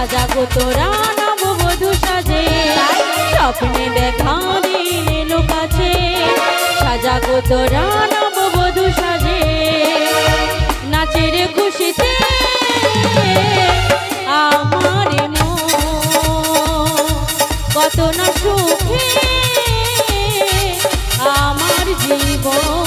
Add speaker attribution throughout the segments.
Speaker 1: সাজাগো তোরা নববধূ সাজে স্বপ্নে দেখা দিন এলো কাছে সাজাগো তোরা নববধূ সাজে নাচের খুশিতে আমার মন কত না সুখে আমার জীবন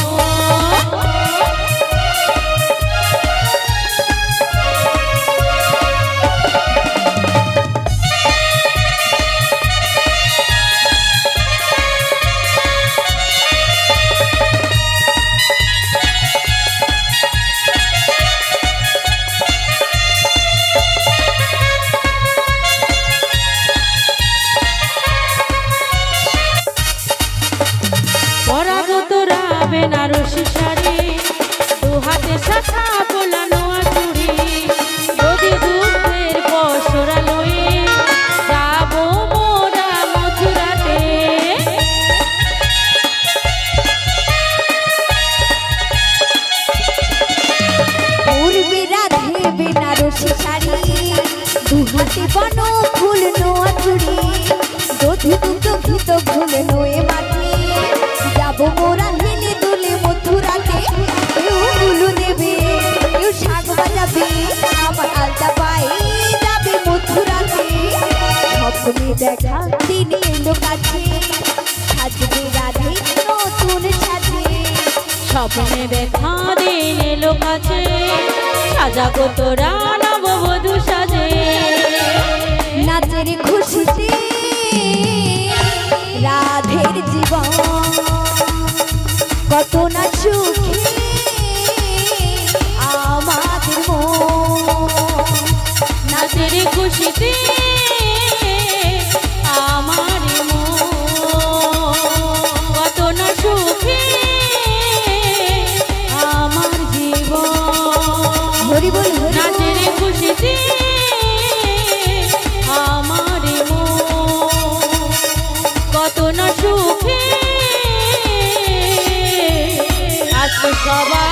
Speaker 1: বেনারসি শাড়ি দু হাতে শাখা বোলানো চুড়ি যদি দুধের পসরা লয়ে যাব মোরা মথুরাতে
Speaker 2: পূর্বে রাধে বেনারসি শাড়ি দু হাতে বানো ফুল নোয়া চুড়ি দধি দুগ্ধ ফুল নোয়ে মাটি যাব মোরা হেলে দুলে মথুরাতে কেউ গুলো দেবে কেউ শাক বাজাবে আমার আলতা পায়ে যাবে মথুরাতে স্বপ্নে দেখা দিন এলো কাছে সাজবে রাধে নতুন সাজে
Speaker 1: স্বপ্নে দেখা দিন এলো কাছে সাজাগো তোরা নববধূ সাজে
Speaker 2: নাচের খুশিতে রাধের জীবন কত না সুখে আমাদের মন
Speaker 1: নাচের খুশিতে আমার মন কত না সুখে আমার জীবন
Speaker 2: হরি বল
Speaker 1: নাচের খুশিতে আমার মন কত না সুখে আজকে সবাই